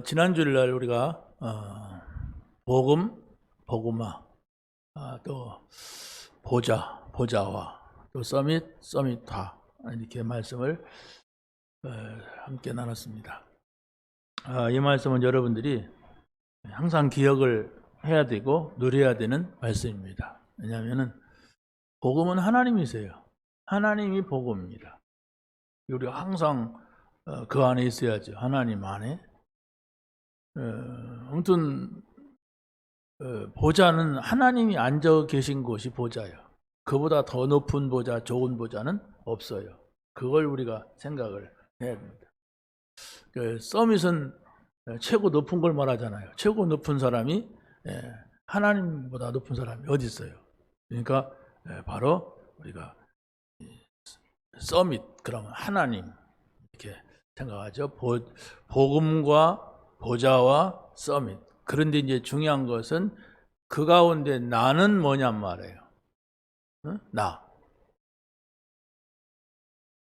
지난 주일날 우리가 복음, 복음화, 또 보좌와 또 서밋화 이렇게 말씀을 함께 나눴습니다. 이 말씀은 여러분들이 항상 기억을 해야 되고 누려야 되는 말씀입니다. 왜냐하면 복음은 하나님이세요. 하나님이 복음입니다. 우리가 항상 그 안에 있어야죠. 하나님 안에. 아무튼 보좌는 하나님이 앉아 계신 곳이 보좌예요. 그보다 더 높은 보좌, 좋은 보좌는 없어요. 그걸 우리가 생각을 해야 됩니다. 서밋은 최고 높은 걸 말하잖아요. 최고 높은 사람이 하나님보다 높은 사람이 어디 있어요? 그러니까 바로 우리가 서밋, 그러면 하나님 이렇게 생각하죠. 복음과 보좌와 서밋. 그런데 이제 중요한 것은 그 가운데 나는 뭐냔 말이에요.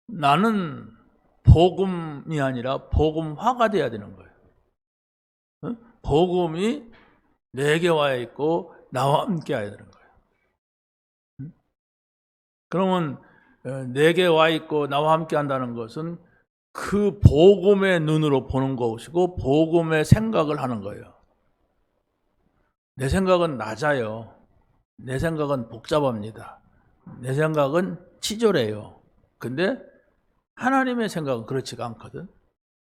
나는 복음이 아니라 복음화가 돼야 되는 거예요. 복음이 내게 와 있고 나와 함께 해야 되는 거예요. 그러면 내게 와 있고 나와 함께 한다는 것은 그 복음의 눈으로 보는 것이고 복음의 생각을 하는 거예요. 내 생각은 낮아요. 내 생각은 복잡합니다. 내 생각은 치졸해요. 근데 하나님의 생각은 그렇지가 않거든.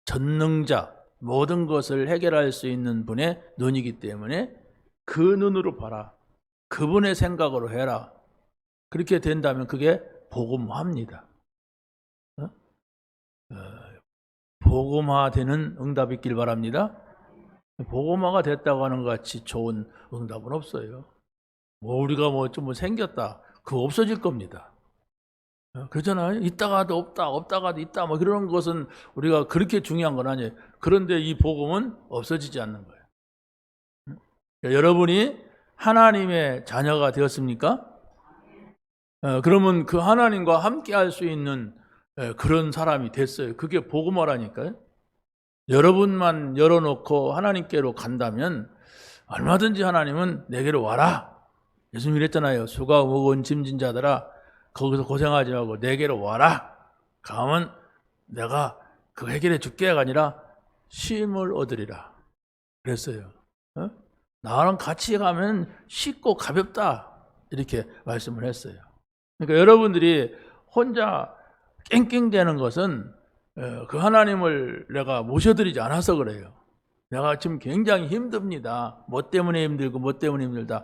전능자, 모든 것을 해결할 수 있는 분의 눈이기 때문에 그 눈으로 봐라. 그분의 생각으로 해라. 그렇게 된다면 그게 복음화입니다. 복음화되는 응답이 있길 바랍니다. 복음화가 됐다고 하는 것 같이 좋은 응답은 없어요. 우리가 좀 생겼다. 그거 없어질 겁니다. 그렇잖아요. 있다가도 없다, 없다가도 있다, 그런 것은 우리가 그렇게 중요한 건 아니에요. 그런데 이 복음은 없어지지 않는 거예요. 여러분이 하나님의 자녀가 되었습니까? 그러면 그 하나님과 함께 할 수 있는 그런 사람이 됐어요. 그게 복음화라니까요. 여러분만 열어놓고 하나님께로 간다면 얼마든지 하나님은 내게로 와라. 예수님이 그랬잖아요. 수가 무거운 짐진 자들아 거기서 고생하지 말고 내게로 와라. 가면 내가 그 해결해 줄게가 아니라 쉼을 얻으리라. 그랬어요. 나랑 같이 가면 쉽고 가볍다. 이렇게 말씀을 했어요. 그러니까 여러분들이 혼자 깽깽대는 것은 그 하나님을 내가 모셔드리지 않아서 그래요. 내가 지금 굉장히 힘듭니다. 뭐 때문에 힘들고 뭐 때문에 힘들다.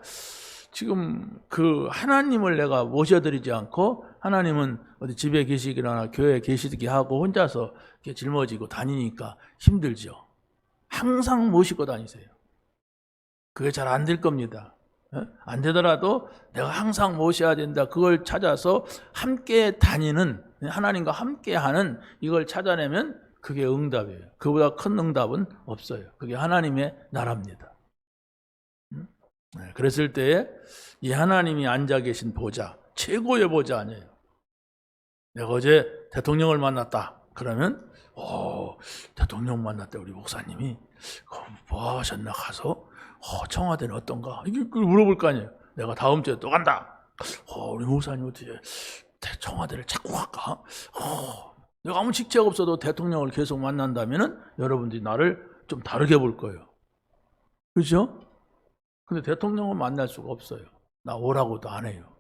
지금 그 하나님을 내가 모셔드리지 않고 하나님은 어디 집에 계시거나 교회에 계시게 하고 혼자서 이렇게 짊어지고 다니니까 힘들죠. 항상 모시고 다니세요. 그게 잘 안 될 겁니다. 안 되더라도 내가 항상 모셔야 된다. 그걸 찾아서 함께 다니는, 하나님과 함께 하는 이걸 찾아내면 그게 응답이에요. 그보다 큰 응답은 없어요. 그게 하나님의 나라입니다. 그랬을 때에 이 하나님이 앉아 계신 보좌, 최고의 보좌 아니에요. 내가 어제 대통령을 만났다. 그러면 대통령 만났다 우리 목사님이 뭐 하셨나 가서 청와대는 어떤가? 이걸 물어볼 거 아니에요. 내가 다음 주에 또 간다. 우리 목사님 어떻게 청와대를 자꾸 갈까? 내가 아무 직책 없어도 대통령을 계속 만난다면은 여러분들이 나를 좀 다르게 볼 거예요. 그렇죠? 근데 대통령을 만날 수가 없어요. 나 오라고도 안 해요.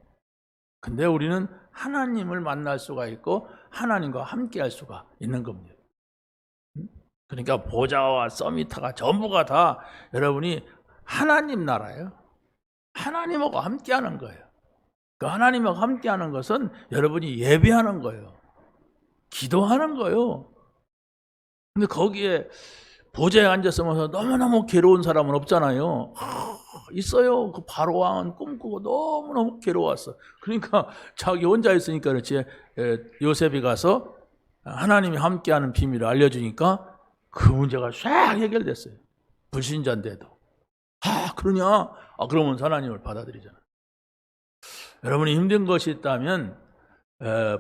근데 우리는 하나님을 만날 수가 있고 하나님과 함께 할 수가 있는 겁니다. 그러니까 보좌와 서밋화가 전부가 다 여러분이 하나님 나라예요. 하나님하고 함께 하는 거예요. 그 하나님하고 함께 하는 것은 여러분이 예배하는 거예요. 기도하는 거예요. 근데 거기에 보좌에 앉았으면서 너무너무 괴로운 사람은 없잖아요. 있어요. 그 바로왕은 꿈꾸고 너무너무 괴로웠어. 그러니까 자기 혼자 있으니까 그렇지. 요셉이 가서 하나님이 함께하는 비밀을 알려주니까 그 문제가 싹 해결됐어요. 불신자인데도. 그러냐? 그러면 하나님을 받아들이잖아. 여러분이 힘든 것이 있다면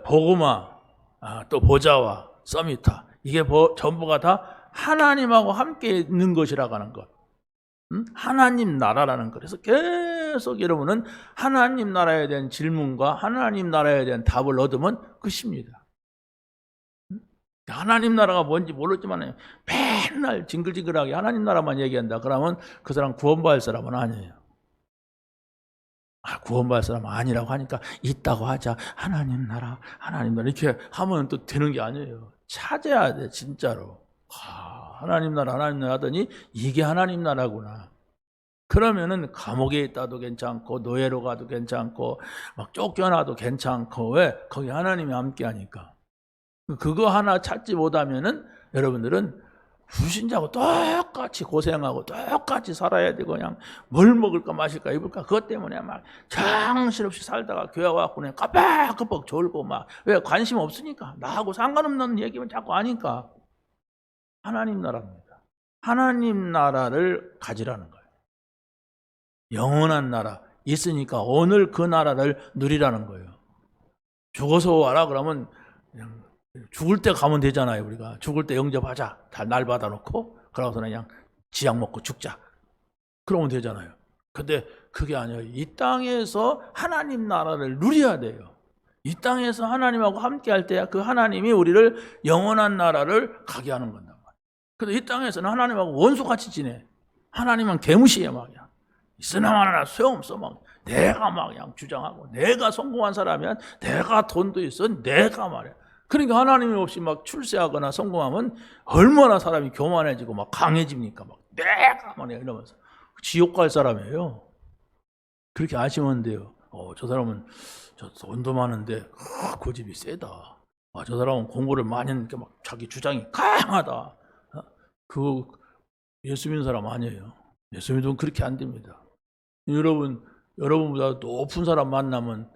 복음화, 또 보좌와 서밋화, 이게 전부가 다 하나님하고 함께 있는 것이라고 하는 것. 하나님 나라라는 것. 그래서 계속 여러분은 하나님 나라에 대한 질문과 하나님 나라에 대한 답을 얻으면 끝입니다. 하나님 나라가 뭔지 모르지만 맨날 징글징글하게 하나님 나라만 얘기한다. 그러면 그 사람 구원받을 사람은 아니에요. 구원받을 사람은 아니라고 하니까 있다고 하자. 하나님 나라 이렇게 하면 또 되는 게 아니에요. 찾아야 돼, 진짜로. 하나님 나라 하더니 이게 하나님 나라구나. 그러면은 감옥에 있다도 괜찮고 노예로 가도 괜찮고 막 쫓겨나도 괜찮고. 왜? 거기 하나님이 함께 하니까. 그거 하나 찾지 못하면은 여러분들은 불신자하고 똑같이 고생하고 똑같이 살아야 되고 그냥 뭘 먹을까 마실까 입을까 그것 때문에 막 정신없이 살다가 교회 와서 그냥 깜빡깜빡 졸고 막 왜? 관심 없으니까. 나하고 상관없는 얘기만 자꾸 하니까. 하나님 나라입니다. 하나님 나라를 가지라는 거예요. 영원한 나라 있으니까 오늘 그 나라를 누리라는 거예요. 죽어서 와라 그러면 그냥 죽을 때 가면 되잖아요. 우리가 죽을 때 영접하자. 다 날 받아놓고 그러고서 그냥 지약 먹고 죽자. 그러면 되잖아요. 근데 그게 아니에요. 이 땅에서 하나님 나라를 누려야 돼요. 이 땅에서 하나님하고 함께 할 때 그 하나님이 우리를 영원한 나라를 가게 하는 건단 말이에요. 근데 이 땅에서는 하나님하고 원수같이 지내. 하나님은 개무시해 막이야. 있으나마나 소용없어 막. 내가 막 그냥 주장하고 내가 성공한 사람이야. 내가 돈도 있어. 내가 말이야. 그러니까 하나님이 없이 막 출세하거나 성공하면 얼마나 사람이 교만해지고 막 강해집니까? 막 내가 말이야 이러면서 지옥 갈 사람이에요. 그렇게 아시면 돼요. 저 사람은 저 돈도 많은데 고집이 세다. 저 사람은 공부를 많이 했는데 막 자기 주장이 강하다. 그거 예수 믿는 사람 아니에요. 예수 믿으면 그렇게 안 됩니다. 여러분보다 높은 사람 만나면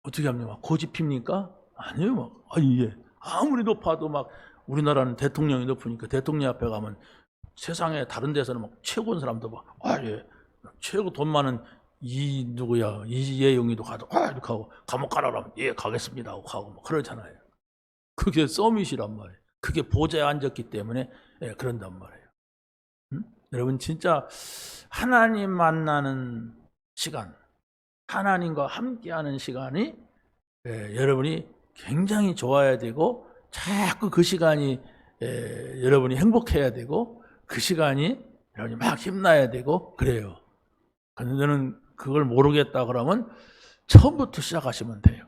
어떻게 합니까? 고집 핍니까? 아니에요. 막 예. 아무리 높아도 막 우리나라는 대통령이 높으니까 대통령 앞에 가면 세상에 다른 데서는 막 최고인 사람도 막 예. 최고 돈 많은 누구야 이예용이도 가도 이렇게 하고 감옥 가라 그러면 예 가겠습니다 하고 가고 막 그러잖아요. 그게 서밋이란 말이에요. 그게 보좌에 앉았기 때문에 그런단 말이에요. 여러분 진짜 하나님 만나는 시간, 하나님과 함께하는 시간이 여러분이 굉장히 좋아야 되고 자꾸 그 시간이 여러분이 행복해야 되고 그 시간이 여러분이 막 힘나야 되고 그래요. 근데 저는 그걸 모르겠다 그러면 처음부터 시작하시면 돼요.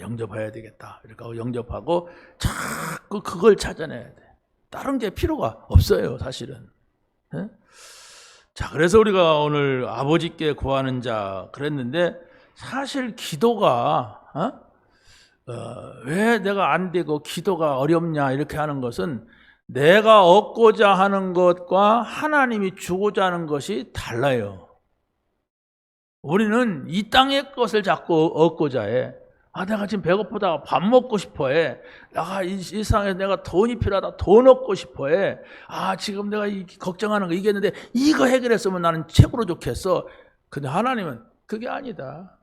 영접해야 되겠다. 이렇게 하고 영접하고 자꾸 그걸 찾아내야 돼. 다른 게 필요가 없어요, 사실은. 자, 그래서 우리가 오늘 아버지께 구하는 자 그랬는데 사실 기도가 왜 내가 안 되고 기도가 어렵냐 이렇게 하는 것은 내가 얻고자 하는 것과 하나님이 주고자 하는 것이 달라요. 우리는 이 땅의 것을 자꾸 얻고자 해. 내가 지금 배고프다가 밥 먹고 싶어 해. 이 세상에 내가 돈이 필요하다. 돈 얻고 싶어 해. 지금 내가 걱정하는 거 이겼는데 이거 해결했으면 나는 최고로 좋겠어. 근데 하나님은 그게 아니다.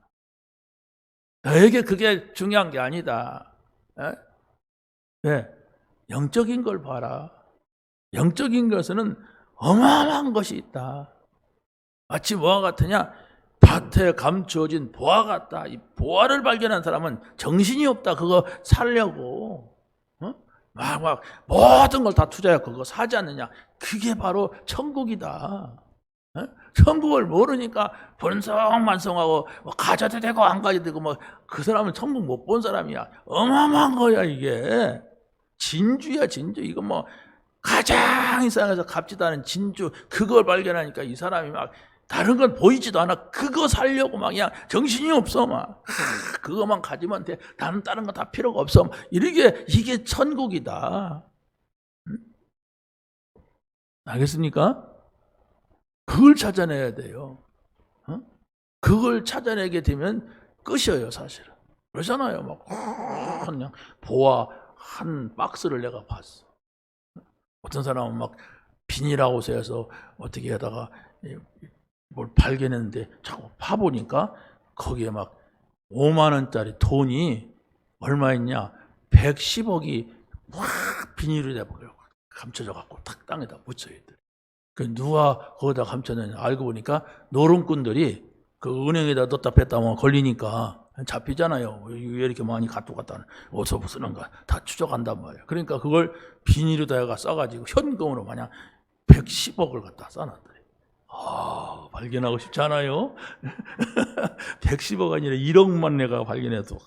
너에게 그게 중요한 게 아니다. 왜? 영적인 걸 봐라. 영적인 것은 어마어마한 것이 있다. 마치 뭐와 같으냐? 밭에 감추어진 보화 같다. 이 보화를 발견한 사람은 정신이 없다. 그거 살려고 막 모든 걸 다 투자해 그거 사지 않느냐. 그게 바로 천국이다. 천국을 모르니까 번성만성하고 가져도 되고 안 가져도 되고 그 사람은 천국 못 본 사람이야. 어마어마한 거야 이게. 진주야 진주. 이거 가장 이 세상에서 값지도 않은 진주 그걸 발견하니까 이 사람이 막 다른 건 보이지도 않아. 그거 살려고 막 그냥 정신이 없어 막. 그거만 가지면 돼. 나는 다른 거 다 필요가 없어. 이게 천국이다. 알겠습니까? 그걸 찾아내야 돼요. 그걸 찾아내게 되면 끝이에요, 사실은. 그러잖아요. 막 그냥 보아 한 박스를 내가 봤어. 어떤 사람은 막 비닐하우스에서 어떻게 하다가 뭘 발견했는데 자꾸 파보니까 거기에 막 5만 원짜리 돈이 얼마 있냐? 110억이 확 비닐이 돼버려요. 감춰져 갖고 탁 땅에다 묻혀야 돼. 그 누가 거기다 감춰놨냐 알고 보니까 노름꾼들이 그 은행에다 넣었다 뺐다 하면 걸리니까 잡히잖아요. 왜 이렇게 많이 갖고 갔다 어디서 쓰는가 다 추적한단 말이야. 그러니까 그걸 비닐에다가 싸가지고 현금으로 마냥 110억을 갖다 싸놨더래. 발견하고 싶지 않아요? 110억 아니라 1억만 내가 발견해도.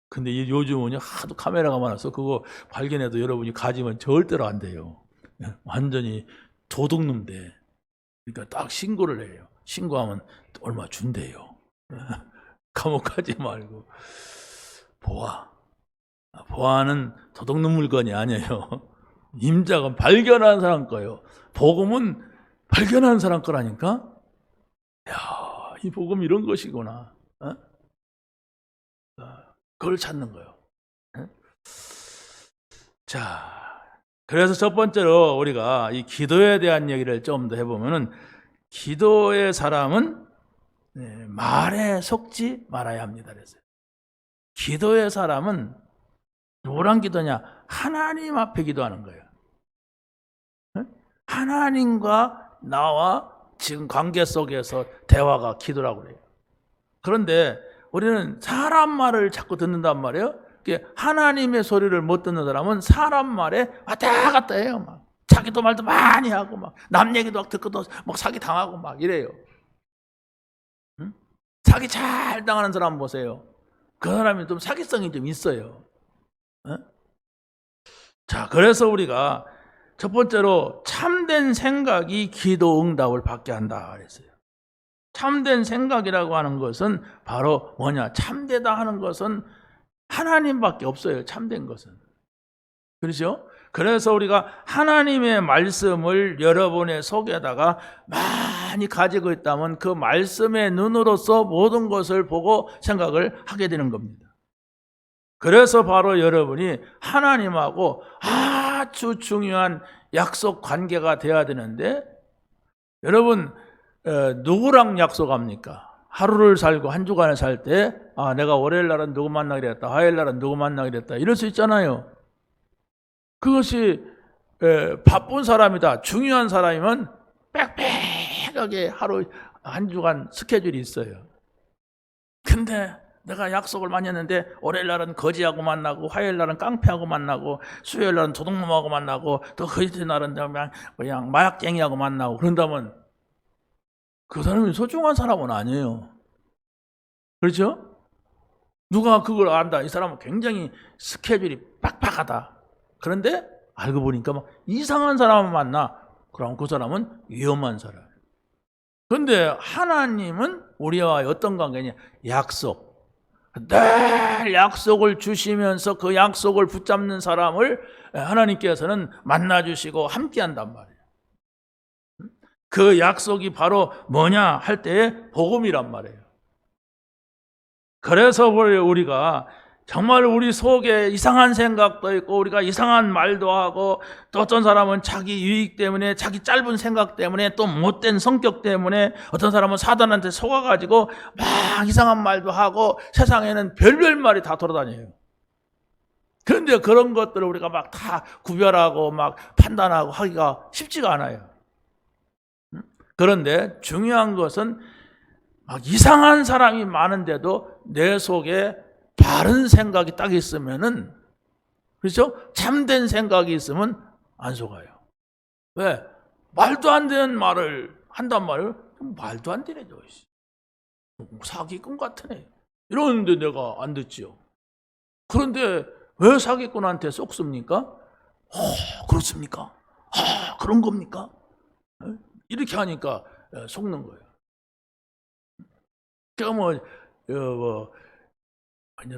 근데 요즘은 하도 카메라가 많아서 그거 발견해도 여러분이 가지면 절대로 안 돼요. 완전히 도둑놈 돼. 그러니까 딱 신고를 해요. 신고하면 얼마 준대요. 감옥 가지 말고. 보아는 도둑놈 물건이 아니에요. 임자가 발견한 사람 거예요. 복음은 발견한 사람 거라니까. 야, 이 복음 이런 것이구나. 그걸 찾는 거예요. 자, 그래서 첫 번째로 우리가 이 기도에 대한 얘기를 좀 더 해보면은 기도의 사람은 말에 속지 말아야 합니다. 그랬어요. 기도의 사람은 누구랑 기도냐? 하나님 앞에 기도하는 거예요. 하나님과 나와 지금 관계 속에서 대화가 기도라고 그래요. 그런데 우리는 사람 말을 자꾸 듣는단 말이에요. 하나님의 소리를 못 듣는 사람은 사람 말에 왔다 갔다 해요. 막 자기도 말도 많이 하고 막 남 얘기도 막 듣고도 막 사기 당하고 막 이래요. 응? 사기 잘 당하는 사람 보세요. 그 사람이 좀 사기성이 좀 있어요. 응? 자, 그래서 우리가 첫 번째로 참된 생각이 기도 응답을 받게 한다 그랬어요. 참된 생각이라고 하는 것은 바로 뭐냐? 참되다 하는 것은 하나님밖에 없어요. 참된 것은. 그렇죠? 그래서 우리가 하나님의 말씀을 여러분의 속에다가 많이 가지고 있다면 그 말씀의 눈으로서 모든 것을 보고 생각을 하게 되는 겁니다. 그래서 바로 여러분이 하나님하고 아주 중요한 약속 관계가 되어야 되는데, 여러분 누구랑 약속합니까? 하루를 살고 한 주간을 살 때 내가 월요일 날은 누구 만나기로 했다, 화요일 날은 누구 만나기로 했다 이럴 수 있잖아요. 그것이 바쁜 사람이다, 중요한 사람이면 빽빽하게 하루 한 주간 스케줄이 있어요. 근데 내가 약속을 많이 했는데 월요일 날은 거지하고 만나고, 화요일 날은 깡패하고 만나고, 수요일 날은 도둑놈하고 만나고, 또 그 이틀 날은 그냥 마약쟁이하고 만나고, 그런다면 그 사람이 소중한 사람은 아니에요. 그렇죠? 누가 그걸 안다? 이 사람은 굉장히 스케줄이 빡빡하다. 그런데 알고 보니까 막 이상한 사람을 만나. 그럼 그 사람은 위험한 사람. 그런데 하나님은 우리와 어떤 관계냐? 약속. 늘 약속을 주시면서 그 약속을 붙잡는 사람을 하나님께서는 만나주시고 함께한단 말이에요. 그 약속이 바로 뭐냐 할 때의 복음이란 말이에요. 그래서 우리가 정말 우리 속에 이상한 생각도 있고, 우리가 이상한 말도 하고, 또 어떤 사람은 자기 유익 때문에, 자기 짧은 생각 때문에, 또 못된 성격 때문에, 어떤 사람은 사단한테 속아가지고 막 이상한 말도 하고, 세상에는 별별 말이 다 돌아다녀요. 그런데 그런 것들을 우리가 막 다 구별하고 막 판단하고 하기가 쉽지가 않아요. 그런데 중요한 것은 막 이상한 사람이 많은데도 내 속에 바른 생각이 딱 있으면은, 그렇죠? 참된 생각이 있으면 안 속아요. 왜? 말도 안 되는 말을 한단 말이에요. 말도 안 되네, 저 사기꾼 같으네. 이러는데 내가 안 듣지요. 그런데 왜 사기꾼한테 속습니까? 그렇습니까? 그런 겁니까? 이렇게 하니까 속는 거예요. 제가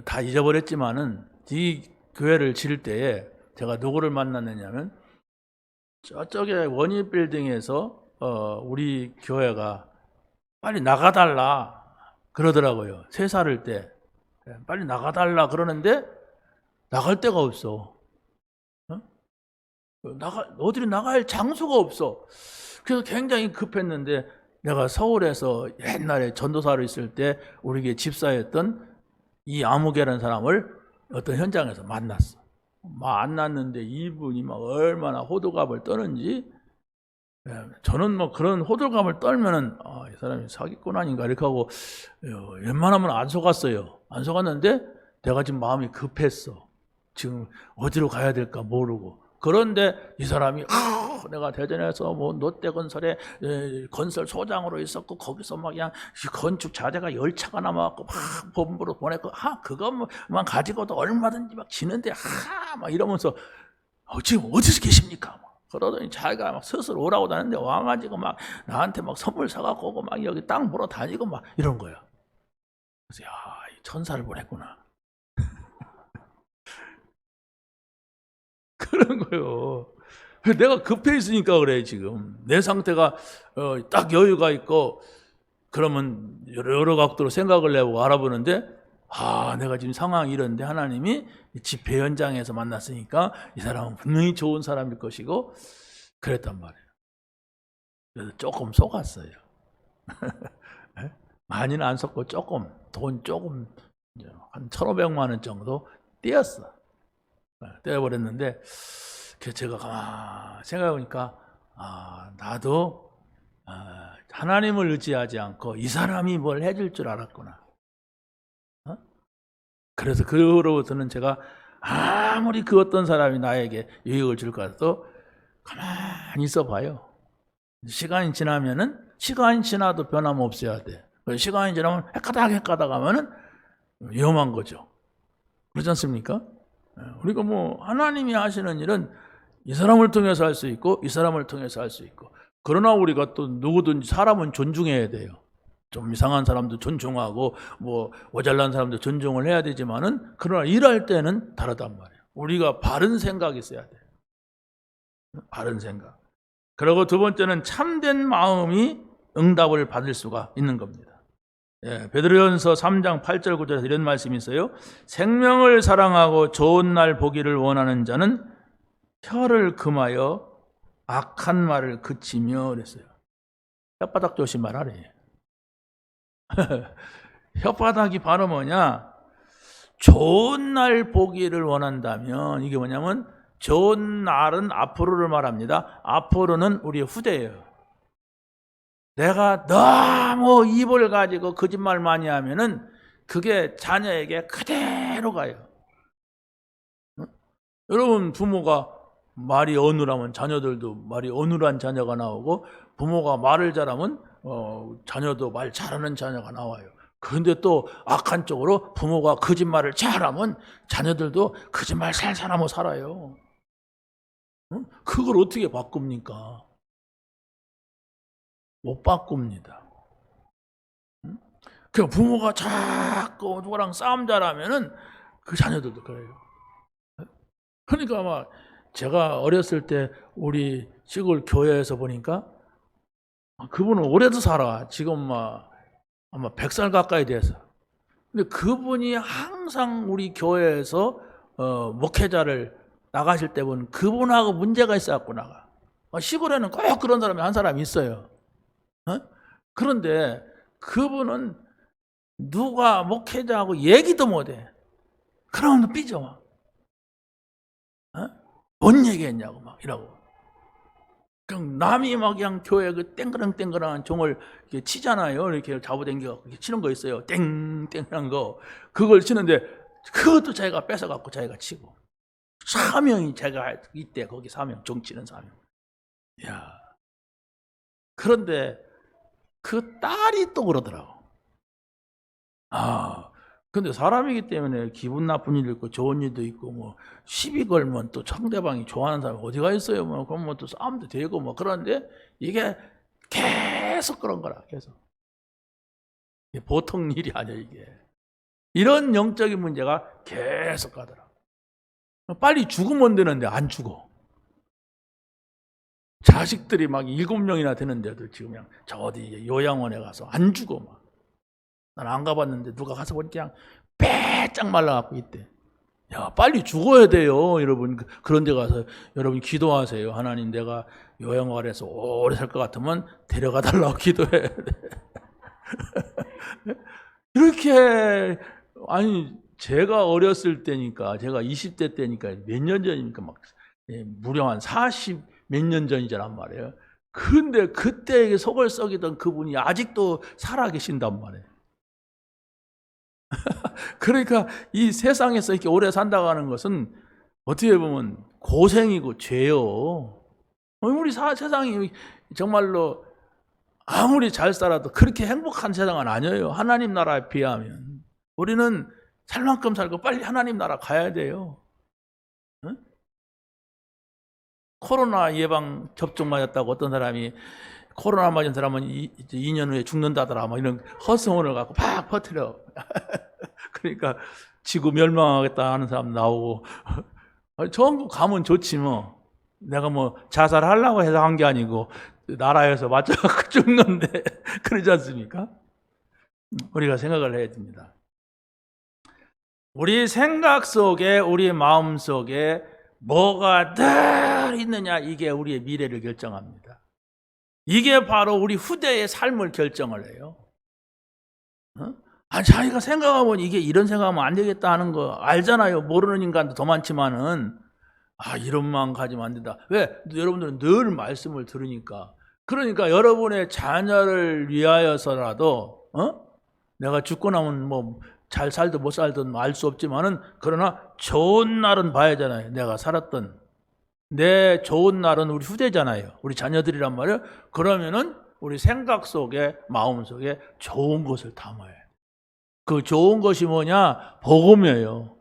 다 잊어버렸지만은 이 교회를 지을 때에 제가 누구를 만났느냐면, 저쪽에 원희 빌딩에서 우리 교회가 빨리 나가달라 그러더라고요. 3살일 때 빨리 나가달라 그러는데 나갈 데가 없어. 어디로 나갈 장소가 없어. 그래서 굉장히 급했는데, 내가 서울에서 옛날에 전도사로 있을 때 우리에게 집사였던 이 아무개라는 사람을 어떤 현장에서 만났어. 만났는데 이분이 막 얼마나 호들갑을 떠는지, 저는 뭐 그런 호들갑을 떨면은 이 사람이 사기꾼 아닌가 이렇게 하고 웬만하면 안 속았어요. 안 속았는데 내가 지금 마음이 급했어. 지금 어디로 가야 될까 모르고. 그런데 이 사람이 내가 대전에서 뭐 롯데건설에 건설 소장으로 있었고 거기서 막 그냥 건축 자재가 10차가 남아갖고 막 본부로 보냈고 그것만 가지고도 얼마든지 막 지는데 막 이러면서 지금 어디서 계십니까? 그러더니 자기가 막 스스로 오라고 다녔는데 와가지고 막 나한테 막 선물 사갖고 오고 막 여기 땅 보러 다니고 막 이런 거야. 그래서 이 천사를 보냈구나. 그런 거요. 내가 급해 있으니까 그래. 지금 내 상태가 딱 여유가 있고 그러면 여러 각도로 생각을 해보고 알아보는데 내가 지금 상황이 이런데 하나님이 집회 현장에서 만났으니까 이 사람은 분명히 좋은 사람일 것이고 그랬단 말이에요. 그래서 조금 속았어요. 많이는 안 속고 조금 돈 조금 한 1,500만 원 정도 떼었어. 떼어버렸는데 제가 가만히 생각해보니까 나도 하나님을 의지하지 않고 이 사람이 뭘 해줄 줄 알았구나. 그래서 그로부터는 제가 아무리 그 어떤 사람이 나에게 유익을 줄 것 같아도 가만히 있어봐요. 시간이 지나도 변함없어야 돼. 시간이 지나면 헷가닥 하면은 위험한 거죠. 그렇지 않습니까? 우리가 뭐 하나님이 하시는 일은 이 사람을 통해서 할 수 있고 이 사람을 통해서 할 수 있고, 그러나 우리가 또 누구든지 사람은 존중해야 돼요. 좀 이상한 사람도 존중하고 뭐 모자란 사람도 존중을 해야 되지만은 그러나 일할 때는 다르단 말이에요. 우리가 바른 생각이 있어야 돼요. 바른 생각. 그리고 두 번째는 참된 마음이 응답을 받을 수가 있는 겁니다. 베드로전서 3장 8절 9절에서 이런 말씀이 있어요. 생명을 사랑하고 좋은 날 보기를 원하는 자는 혀를 금하여 악한 말을 그치며 그랬어요. 혓바닥 조심하라래. 혓바닥이 바로 뭐냐? 좋은 날 보기를 원한다면 이게 뭐냐면 좋은 날은 앞으로를 말합니다. 앞으로는 우리의 후대예요. 내가 너무 입을 가지고 거짓말 많이 하면은 그게 자녀에게 그대로 가요. 여러분, 부모가 말이 어눌하면 자녀들도 말이 어눌한 자녀가 나오고, 부모가 말을 잘하면 자녀도 말 잘하는 자녀가 나와요. 그런데 또 악한 쪽으로 부모가 거짓말을 잘하면 자녀들도 거짓말 살살하며 살아요. 그걸 어떻게 바꿉니까? 못 바꿉니다. 그 부모가 자꾸 누구랑 싸움 잘하면은 그 자녀들도 그래요. 그러니까 막 제가 어렸을 때 우리 시골 교회에서 보니까 그분은 오래도 살아. 지금 막 아마 100살 가까이 돼서. 근데 그분이 항상 우리 교회에서 목회자를 나가실 때 보면 그분하고 문제가 있어갖고 나가. 시골에는 꼭 그런 사람이 한 사람이 있어요. 그런데 그분은 누가 목회자하고 얘기도 못해. 그러면 삐져 막. 뭔 얘기했냐고 막 이러고. 그냥 남이 막 그냥 교회 그 땡그랑땡그랑한 종을 이렇게 치잖아요. 이렇게 잡아당겨 치는 거 있어요. 땡땡한 거. 그걸 치는데 그것도 자기가 뺏어갖고 자기가 치고. 사명이 제가 이때 거기 사명, 종치는 사명. 야. 그런데 그 딸이 또 그러더라고. 근데 사람이기 때문에 기분 나쁜 일도 있고 좋은 일도 있고 뭐 시비 걸면 또 상대방이 좋아하는 사람이 어디가 있어요. 뭐 그럼 뭐 또 싸움도 되고 뭐 그런데 이게 계속 그런 거라. 계속. 이게 보통 일이 아니야 이게. 이런 영적인 문제가 계속 가더라. 빨리 죽으면 되는데 안 죽어. 자식들이 막 7명이나 되는데도 지금 그냥 저 어디 요양원에 가서 안 죽어 막. 난 안 가봤는데 누가 가서 보니까 그냥 빼짝 말라갖고 있대. 야, 빨리 죽어야 돼요, 여러분. 그런 데 가서 여러분 기도하세요. 하나님, 내가 요양원에서 오래 살 것 같으면 데려가 달라고 기도해야 돼. 이렇게 아니 제가 어렸을 때니까, 제가 20대 때니까 몇 년 전입니까? 막 무려 한 40 몇 년 전이란 말이에요. 근데 그때 속을 썩이던 그분이 아직도 살아계신단 말이에요. 그러니까 이 세상에서 이렇게 오래 산다고 하는 것은 어떻게 보면 고생이고 죄요. 우리 세상이 정말로 아무리 잘 살아도 그렇게 행복한 세상은 아니에요. 하나님 나라에 비하면. 우리는 살 만큼 살고 빨리 하나님 나라 가야 돼요. 응? 코로나 예방 접종 맞았다고 어떤 사람이 코로나 맞은 사람은 2년 후에 죽는다더라 뭐 이런 헛소문을 갖고 팍 퍼뜨려. 그러니까 지구 멸망하겠다 하는 사람 나오고 전국 가면 좋지 뭐. 내가 뭐 자살하려고 해서 한 게 아니고 나라에서 맞춰갖고 죽는데 그러지 않습니까? 우리가 생각을 해야 됩니다. 우리 생각 속에 우리 마음 속에 뭐가 늘 있느냐, 이게 우리의 미래를 결정합니다. 이게 바로 우리 후대의 삶을 결정을 해요. 자기가 생각하면 이게 이런 생각하면 안 되겠다 하는 거 알잖아요. 모르는 인간도 더 많지만은 이런 마음 가지면 안 된다. 왜? 여러분들은 늘 말씀을 들으니까. 그러니까 여러분의 자녀를 위하여서라도 내가 죽고 나면 뭐 잘 살든 못 살든 알 수 없지만은 그러나 좋은 날은 봐야잖아요. 내가 살았던 내 좋은 날은 우리 후대잖아요. 우리 자녀들이란 말이에요. 그러면은 우리 생각 속에 마음 속에 좋은 것을 담아야 돼. 그 좋은 것이 뭐냐? 복음이에요.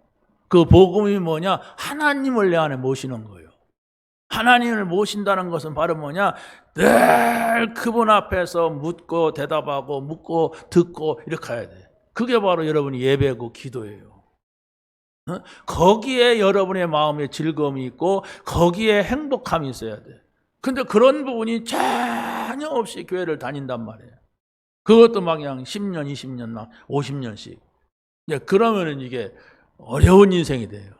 그 복음이 뭐냐? 하나님을 내 안에 모시는 거예요. 하나님을 모신다는 것은 바로 뭐냐? 늘 그분 앞에서 묻고 대답하고 묻고 듣고 이렇게 해야 돼. 그게 바로 여러분이 예배고 기도예요. 거기에 여러분의 마음에 즐거움이 있고 거기에 행복함이 있어야 돼. 근데 그런 부분이 전혀 없이 교회를 다닌단 말이에요. 그것도 막 그냥 10년, 20년, 막 50년씩. 그러면은 이게 어려운 인생이 돼요.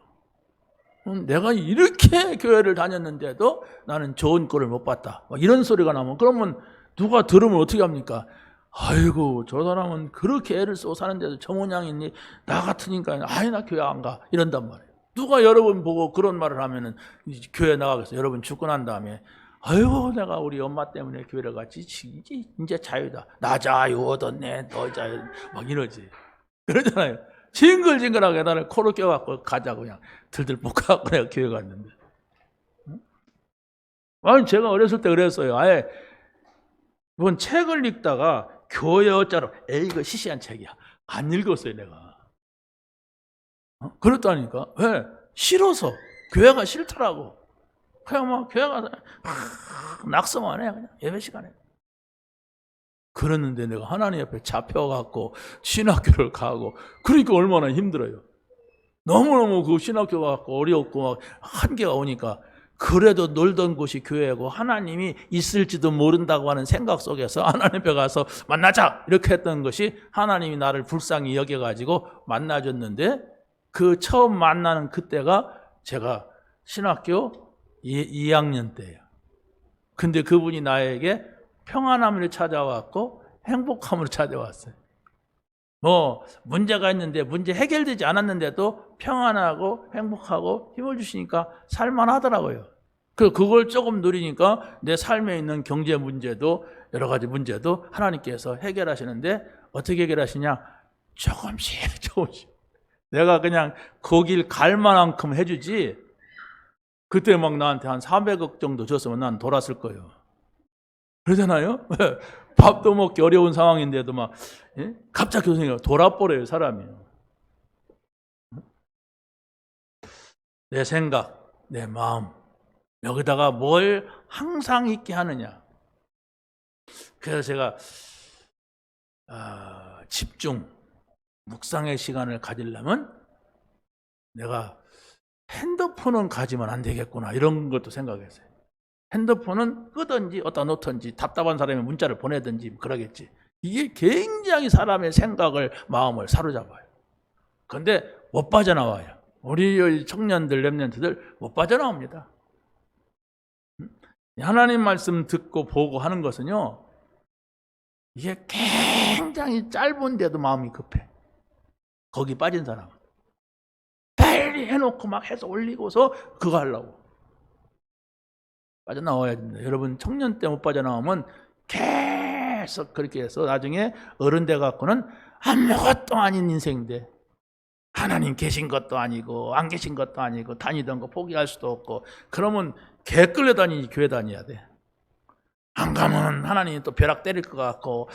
내가 이렇게 교회를 다녔는데도 나는 좋은 꼴을 못 봤다. 이런 소리가 나면 그러면 누가 들으면 어떻게 합니까? 아이고 저 사람은 그렇게 애를 쓰고 사는데도 저 모양이니 나 같으니까 나 교회 안 가 이런단 말이에요. 누가 여러분 보고 그런 말을 하면은 교회 나가겠어. 여러분 죽고 난 다음에 아이고 내가 우리 엄마 때문에 교회를 갔지 이제 자유다. 나 자유 얻었네 너 자유 막 이러지. 그러잖아요. 징글징글하게 나를 코로 껴갖고 가자고 그냥 들들 볶아갖고 내가 교회 갔는데. 제가 어렸을 때 그랬어요. 아예 뭔 책을 읽다가 교회 어쩌러 이거 시시한 책이야. 안 읽었어요 내가. 그렇다니까. 왜? 싫어서. 교회가 싫더라고. 그냥 막 교회 가서 낙서만 해 그냥 예배 시간에. 그랬는데 내가 하나님 옆에 잡혀갖고 신학교를 가고 그러니까 얼마나 힘들어요. 너무너무 그 신학교가 갖고 어렵고 막 한계가 오니까 그래도 놀던 곳이 교회고 하나님이 있을지도 모른다고 하는 생각 속에서 하나님 앞에 가서 만나자 이렇게 했던 것이 하나님이 나를 불쌍히 여겨가지고 만나줬는데 그 처음 만나는 그때가 제가 신학교 2학년 때예요. 근데 그분이 나에게 평안함을 찾아왔고 행복함을 찾아왔어요. 뭐 문제가 있는데 문제 해결되지 않았는데도 평안하고 행복하고 힘을 주시니까 살만하더라고요. 그걸 조금 누리니까 내 삶에 있는 경제 문제도 여러 가지 문제도 하나님께서 해결하시는데 어떻게 해결하시냐? 조금씩 조금씩. 내가 그냥 거길 갈 만큼 해주지 그때 막 나한테 한 400억 정도 줬으면 난 돌았을 거예요. 그러잖아요? 밥도 먹기 어려운 상황인데도 막 갑자기 교수님 돌아버려요 사람이. 내 생각, 내 마음 여기다가 뭘 항상 있게 하느냐. 그래서 제가 집중, 묵상의 시간을 가지려면 내가 핸드폰은 가지면 안 되겠구나 이런 것도 생각했어요. 핸드폰은 끄든지 어디다 놓든지 답답한 사람이 문자를 보내든지 그러겠지. 이게 굉장히 사람의 생각을 마음을 사로잡아요. 그런데 못 빠져나와요. 우리 청년들 랩런트들 못 빠져나옵니다. 하나님 말씀 듣고 보고 하는 것은요 이게 굉장히 짧은데도 마음이 급해. 거기 빠진 사람은 해놓고 막 해서 올리고서 그거 하려고. 빠져나와야 됩니다. 여러분 청년 때 못 빠져나오면 계속 그렇게 해서 나중에 어른 돼 갖고는 아무것도 아닌 인생인데, 하나님 계신 것도 아니고 안 계신 것도 아니고 다니던 거 포기할 수도 없고, 그러면 개 끌려 다니지 교회 다녀야 돼. 안 가면 하나님이 또 벼락 때릴 것 같고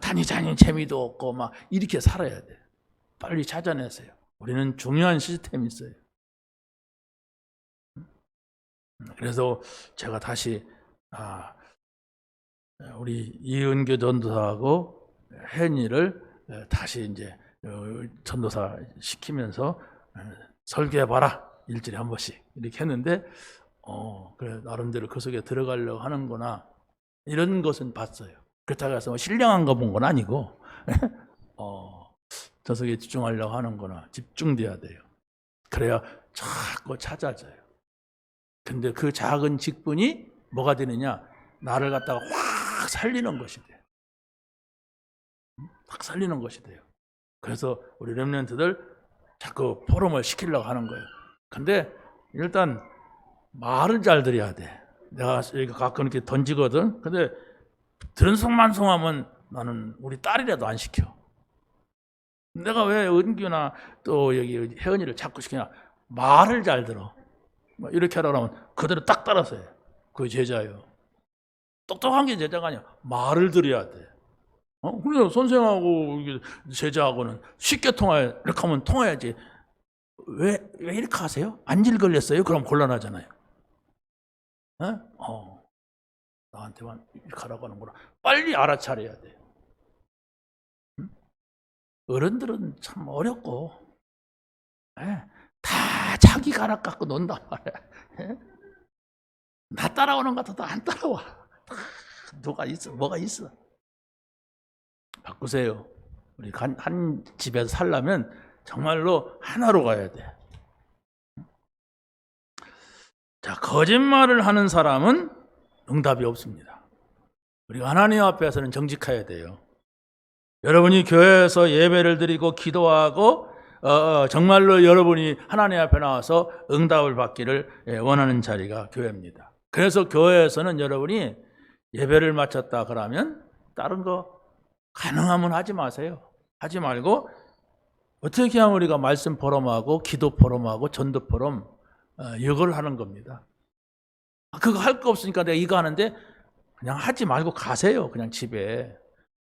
다니자니 재미도 없고 막 이렇게 살아야 돼. 빨리 찾아내세요. 우리는 중요한 시스템이 있어요. 그래서 제가 다시 우리 이은교 전도사하고 혜은이를 다시 이제 전도사 시키면서 설교해봐라, 일주일에 한 번씩 이렇게 했는데, 그래 나름대로 그 속에 들어가려고 하는구나, 이런 것은 봤어요. 그렇다고 해서 신령한 거 본 건 아니고 저 속에 집중하려고 하는구나, 집중돼야 돼요. 그래야 자꾸 찾아져요. 근데 그 작은 직분이 뭐가 되느냐, 나를 갖다가 확 살리는 것이 돼요. 확 살리는 것이 돼요. 그래서 우리 렘넌트들 자꾸 포럼을 시키려고 하는 거예요. 근데 일단 말을 잘 들어야 돼. 내가 가끔 이렇게 던지거든. 근데 들은성만성하면 나는 우리 딸이라도 안 시켜. 내가 왜 은규나 또 여기 혜은이를 자꾸 시키냐, 말을 잘 들어. 이렇게 하라고 하면 그대로 딱 따라서 해. 그게 제자예요. 똑똑한 게 제자가 아니야. 말을 들어야 돼. 그래서 선생하고 제자하고는 쉽게 통화해. 이렇게 하면 통화해야지. 왜 이렇게 하세요? 안질 걸렸어요? 그럼 곤란하잖아요. 나한테만 이렇게 하라고 하는구나. 빨리 알아차려야 돼. 어른들은 참 어렵고, 다 자기 가락 갖고 논단 말이야. 나 따라오는 것 같아도 안 따라와. 누가 있어, 뭐가 있어. 바꾸세요. 우리 한 집에서 살려면 정말로 하나로 가야 돼. 자, 거짓말을 하는 사람은 응답이 없습니다. 우리가 하나님 앞에서는 정직해야 돼요. 여러분이 교회에서 예배를 드리고 기도하고 정말로 여러분이 하나님 앞에 나와서 응답을 받기를 원하는 자리가 교회입니다. 그래서 교회에서는 여러분이 예배를 마쳤다 그러면 다른 거 가능하면 하지 마세요. 하지 말고 어떻게 하면 우리가 말씀 포럼하고 기도 포럼하고 전도 포럼 이걸 하는 겁니다. 그거 할 거 없으니까 내가 이거 하는데 그냥 하지 말고 가세요. 그냥 집에.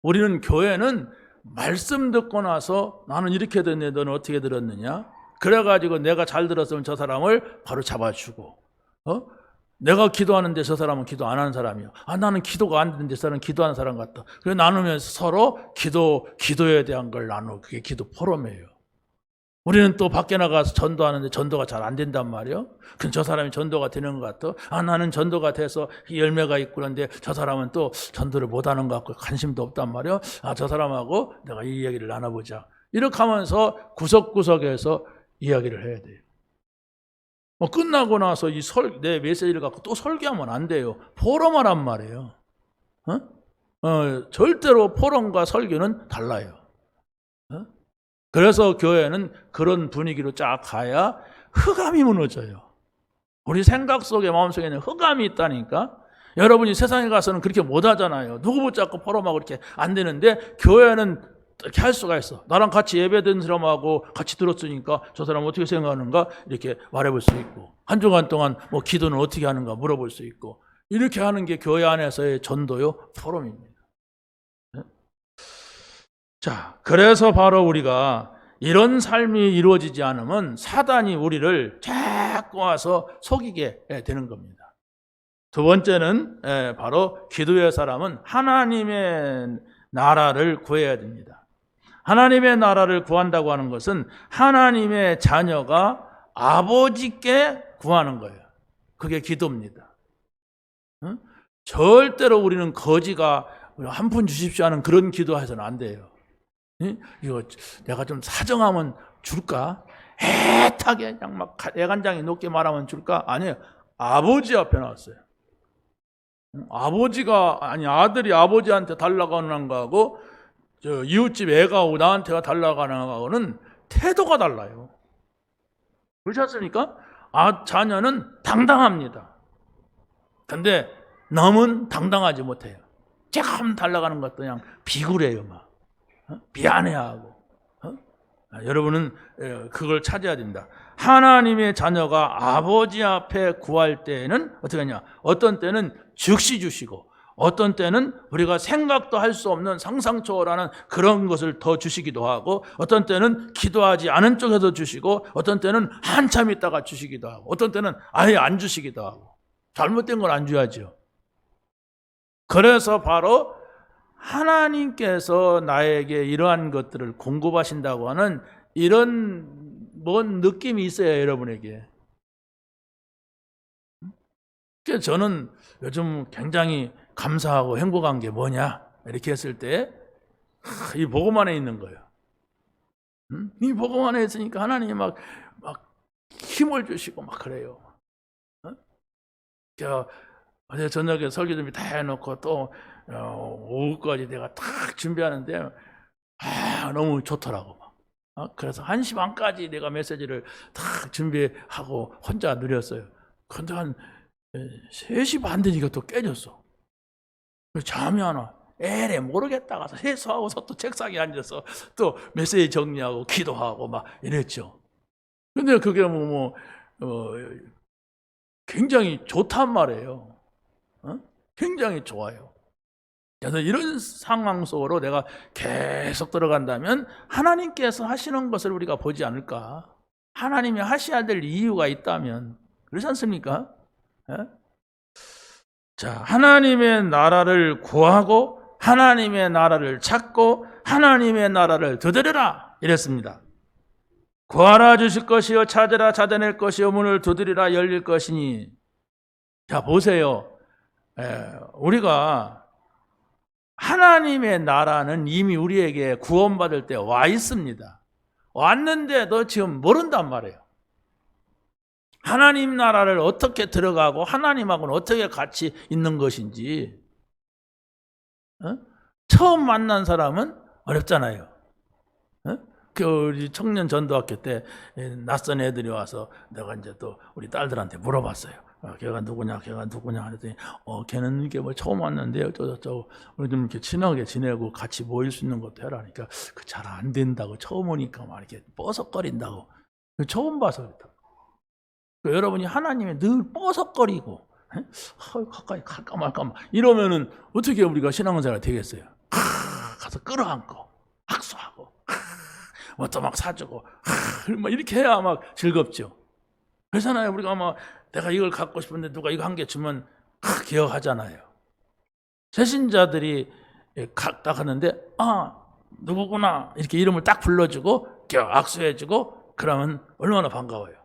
우리는 교회는 말씀 듣고 나서 나는 이렇게 듣는데 너는 어떻게 들었느냐? 그래가지고 내가 잘 들었으면 저 사람을 바로 잡아주고, 내가 기도하는데 저 사람은 기도 안 하는 사람이야. 나는 기도가 안 되는데 저 사람은 기도하는 사람 같다. 그래 나누면서 서로 기도에 대한 걸 나누고, 그게 기도 포럼이에요. 우리는 또 밖에 나가서 전도하는데 전도가 잘 안 된단 말이에요. 그럼 저 사람이 전도가 되는 것 같아. 나는 전도가 돼서 열매가 있고 그런데 저 사람은 또 전도를 못하는 것 같고 관심도 없단 말이에요. 저 사람하고 내가 이 이야기를 나눠보자. 이렇게 하면서 구석구석에서 이야기를 해야 돼요. 끝나고 나서 내 메시지를 갖고 또 설교하면 안 돼요. 포럼하란 말이에요. 절대로 포럼과 설교는 달라요. 그래서 교회는 그런 분위기로 쫙 가야 흑암이 무너져요. 우리 생각 속에 마음속에는 흑암이 있다니까. 여러분이 세상에 가서는 그렇게 못하잖아요. 누구 붙잡고 포럼하고 그렇게 안 되는데 교회는 이렇게 할 수가 있어. 나랑 같이 예배 드는 사람하고 같이 들었으니까 저 사람 어떻게 생각하는가 이렇게 말해볼 수 있고, 한 주간 동안 뭐 기도는 어떻게 하는가 물어볼 수 있고, 이렇게 하는 게 교회 안에서의 전도요 포럼입니다. 자, 그래서 바로 우리가 이런 삶이 이루어지지 않으면 사단이 우리를 자꾸 와서 속이게 되는 겁니다. 두 번째는 바로 기도의 사람은 하나님의 나라를 구해야 됩니다. 하나님의 나라를 구한다고 하는 것은 하나님의 자녀가 아버지께 구하는 거예요. 그게 기도입니다. 절대로 우리는 거지가 한 푼 주십시오 하는 그런 기도해서는 안 돼요. 이거 내가 좀 사정하면 줄까? 애타게 그냥 막 애간장이 높게 말하면 줄까? 아니에요. 아버지 앞에 나왔어요. 아들이 아버지한테 달라고 하는 거하고 이웃집 애가 나한테가 달라고 하는 거하고는 태도가 달라요. 그렇지 않습니까? 자녀는 당당합니다. 근데 너무 당당하지 못해요. 참 달라가는 것도 그냥 비굴해요. 막 미안해하고. 여러분은 그걸 찾아야 됩니다. 하나님의 자녀가 아버지 앞에 구할 때는 어떻게 하냐? 어떤 때는 즉시 주시고, 어떤 때는 우리가 생각도 할 수 없는 상상 초월하는 그런 것을 더 주시기도 하고, 어떤 때는 기도하지 않은 쪽에서 주시고, 어떤 때는 한참 있다가 주시기도 하고, 어떤 때는 아예 안 주시기도 하고. 잘못된 걸 안 줘야죠. 그래서 바로 하나님께서 나에게 이러한 것들을 공급하신다고 하는 이런 뭔 느낌이 있어요, 여러분에게. 그래서 저는 요즘 굉장히 감사하고 행복한 게 뭐냐 이렇게 했을 때 이 복음 안에 있는 거예요. 이 복음 안에 있으니까 하나님이 막 힘을 주시고 막 그래요. 어제 저녁에 설교 준비 다 해놓고 또 오후까지 내가 딱 준비하는데 너무 좋더라고. 그래서 1시 반까지 내가 메시지를 딱 준비하고 혼자 누렸어요. 근데 한 3시 반 되니까 또 깨졌어. 잠이 안 와. 에레 모르겠다가 세수하고서 또 책상에 앉아서 또 메시지 정리하고 기도하고 막 이랬죠. 근데 그게 굉장히 좋단 말이에요. 굉장히 좋아요. 그래서 이런 상황 속으로 내가 계속 들어간다면 하나님께서 하시는 것을 우리가 보지 않을까? 하나님이 하셔야 될 이유가 있다면 그렇지 않습니까? 자, 하나님의 나라를 구하고 하나님의 나라를 찾고 하나님의 나라를 두드리라 이랬습니다. 구하라 주실 것이요 찾으라 찾아낼 것이요 문을 두드리라 열릴 것이니. 자, 보세요. 우리가 하나님의 나라는 이미 우리에게 구원받을 때 와 있습니다. 왔는데도 지금 모른단 말이에요. 하나님 나라를 어떻게 들어가고 하나님하고는 어떻게 같이 있는 것인지. 처음 만난 사람은 어렵잖아요. 우리 청년 전도학교 때 낯선 애들이 와서 내가 이제 또 우리 딸들한테 물어봤어요. 걔가 누구냐 그랬더니 걔는 이게 뭐 처음 왔는데 어쩌고저쩌고 우리 좀 이렇게 친하게 지내고 같이 모일 수 있는 것도 해라. 그러니까 그 잘 안 된다고 처음 오니까 막 이렇게 뻐석거린다고. 처음 봐서 그렇다. 여러분이 하나님의 늘 뻐석거리고 가까이 갈까 말까 이러면은 어떻게 우리가 신앙생활 되겠어요? 가서 끌어안고 악수하고 뭐 또 막 사주고 막 이렇게 해야 막 즐겁죠. 그렇잖아요. 우리가 막 내가 이걸 갖고 싶은데 누가 이거 한 개 주면 기억하잖아요. 새신자들이 딱 하는데 누구구나 이렇게 이름을 딱 불러주고 악수해주고 그러면 얼마나 반가워요.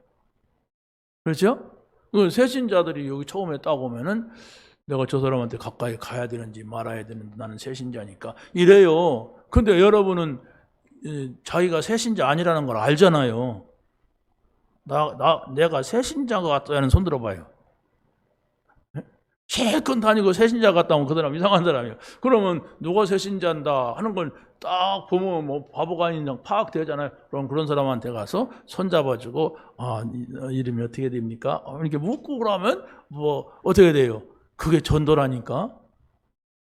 그렇죠? 새신자들이 여기 처음에 딱 오면은 내가 저 사람한테 가까이 가야 되는지 말아야 되는지 나는 새신자니까 이래요. 근데 여러분은 자기가 새신자 아니라는 걸 알잖아요. 내가 새신자 같다는 손 들어봐요. 실컷 다니고 새신자 같다 하면 그 사람 이상한 사람이에요. 그러면 누가 새신자인다 하는 걸 딱 보면 뭐 바보가 아닌 파악되잖아요. 그럼 그런 사람한테 가서 손잡아주고 이름이 어떻게 됩니까? 이렇게 묻고 그러면 뭐 어떻게 돼요? 그게 전도라니까.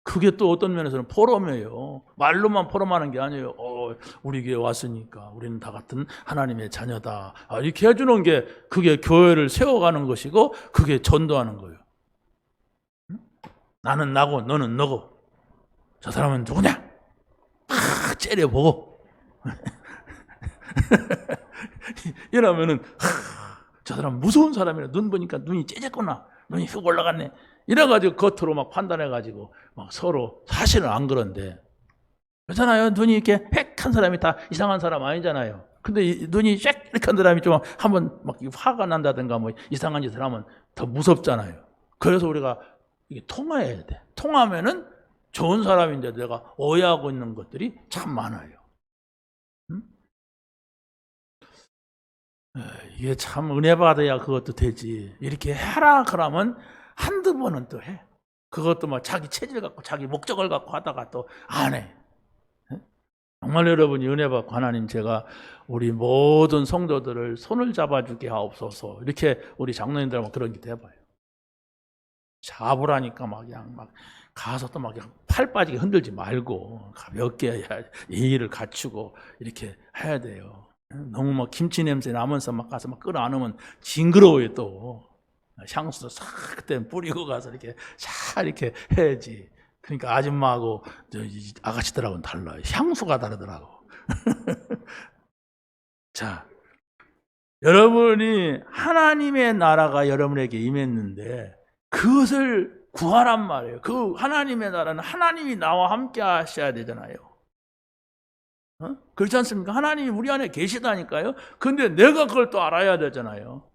그게 또 어떤 면에서는 포럼이에요. 말로만 포럼하는 게 아니에요. 우리 교회 왔으니까 우리는 다 같은 하나님의 자녀다. 이렇게 해주는 게 그게 교회를 세워가는 것이고 그게 전도하는 거예요. 나는 나고 너는 너고 저 사람은 누구냐? 째려보고 이러면은 저 사람 무서운 사람이라 눈 보니까 눈이 째졌구나. 눈이 훅 올라갔네. 이래가지고 겉으로 막 판단해가지고 막 서로 사실은 안 그런데 그렇잖아요. 눈이 이렇게 획한 사람이 다 이상한 사람 아니잖아요. 근데 눈이 쉑한 사람이 좀 한번 막 화가 난다든가 뭐 이상한 짓을 하면 더 무섭잖아요. 그래서 우리가 이게 통화해야 돼. 통하면은 좋은 사람인데 내가 오해하고 있는 것들이 참 많아요. 이게 참 은혜 받아야 그것도 되지. 이렇게 해라 그러면 한두 번은 또 해. 그것도 막 자기 체질 갖고 자기 목적을 갖고 하다가 또 안 해. 정말 여러분이 은혜 받고 하나님 제가 우리 모든 성도들을 손을 잡아주게 하옵소서. 이렇게 우리 장로님들하고 그런 기도 해봐요. 잡으라니까 막 그냥 막 가서 또 막 팔 빠지게 흔들지 말고 가볍게 예의를 갖추고 이렇게 해야 돼요. 너무 막 김치 냄새 나면서 막 가서 막 끌어안으면 징그러워요. 또 향수도 싹 그때 뿌리고 가서 이렇게 싹 이렇게 해야지. 그러니까 아줌마하고 아가씨들하고는 달라요. 향수가 다르더라고. 자, 여러분이 하나님의 나라가 여러분에게 임했는데 그것을 구하란 말이에요. 그 하나님의 나라는 하나님이 나와 함께 하셔야 되잖아요. 그렇지 않습니까? 하나님이 우리 안에 계시다니까요. 근데 내가 그걸 또 알아야 되잖아요.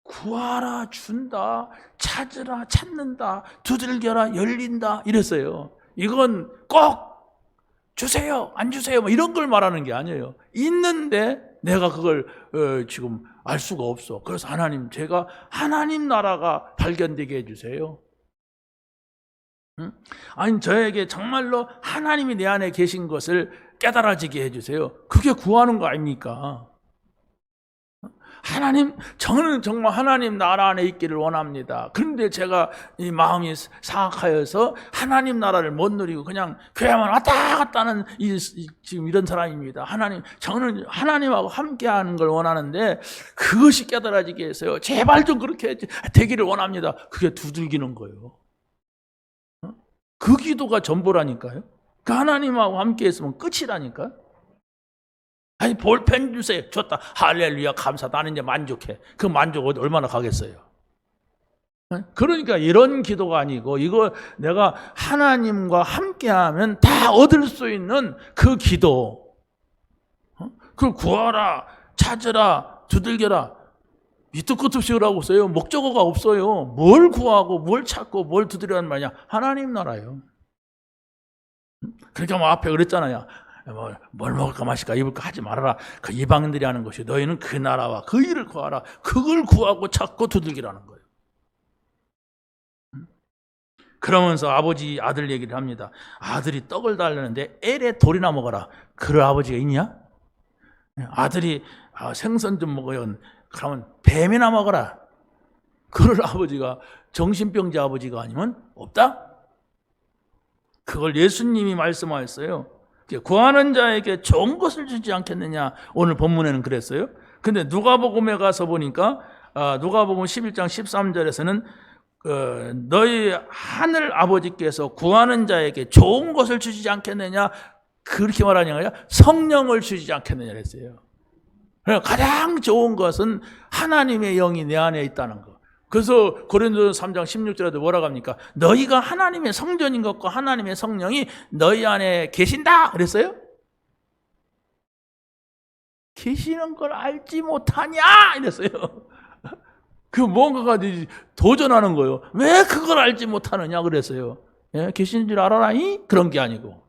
구하라 준다, 찾으라 찾는다, 두들겨라 열린다 이랬어요. 이건 꼭 주세요 안 주세요 뭐 이런 걸 말하는 게 아니에요. 있는데 내가 그걸 지금 알 수가 없어. 그래서 하나님 제가 하나님 나라가 발견되게 해주세요. 아니 저에게 정말로 하나님이 내 안에 계신 것을 깨달아지게 해주세요. 그게 구하는 거 아닙니까? 하나님, 저는 정말 하나님 나라 안에 있기를 원합니다. 그런데 제가 이 마음이 사악하여서 하나님 나라를 못 누리고 그냥 교회만 왔다 갔다 하는 지금 이런 사람입니다. 하나님, 저는 하나님하고 함께 하는 걸 원하는데 그것이 깨달아지게 해서요. 제발 좀 그렇게 되기를 원합니다. 그게 두들기는 거예요. 그 기도가 전부라니까요. 그 하나님하고 함께 했으면 끝이라니까요. 아니 볼펜 주세요. 줬다. 할렐루야 감사다. 나는 이제 만족해. 그 만족 얼마나 가겠어요. 그러니까 이런 기도가 아니고 이거 내가 하나님과 함께하면 다 얻을 수 있는 그 기도. 그걸 구하라, 찾으라, 두들겨라. 밑도 끝도 없이 그러고 있어요. 목적어가 없어요. 뭘 구하고 뭘 찾고 뭘 두드리라는 말이냐. 하나님 나라예요. 그러니까 뭐 앞에 그랬잖아요. 뭘 먹을까 마실까 입을까 하지 말아라. 그 이방인들이 하는 것이 너희는 그 나라와 그 일을 구하라. 그걸 구하고 찾고 두들기라는 거예요. 그러면서 아버지 아들 얘기를 합니다. 아들이 떡을 달라는데 엘에 돌이나 먹어라. 그럴 아버지가 있냐? 아들이 생선 좀 먹어요. 그러면 뱀이나 먹어라. 그럴 아버지가 정신병자 아버지가 아니면 없다? 그걸 예수님이 말씀하셨어요. 구하는 자에게 좋은 것을 주지 않겠느냐. 오늘 본문에는 그랬어요. 근데 누가복음에 가서 보니까 누가복음 11장 13절에서는 너희 하늘 아버지께서 구하는 자에게 좋은 것을 주지 않겠느냐. 그렇게 말하는 게 아니라 성령을 주지 않겠느냐 그랬어요. 가장 좋은 것은 하나님의 영이 내 안에 있다는 거. 그래서 고린도서 3장 16절에도 뭐라고 합니까? 너희가 하나님의 성전인 것과 하나님의 성령이 너희 안에 계신다 그랬어요? 계시는 걸 알지 못하냐 이랬어요. 그 뭔가가 도전하는 거예요. 왜 그걸 알지 못하느냐 그랬어요. 예? 계시는 줄 알아라니? 그런 게 아니고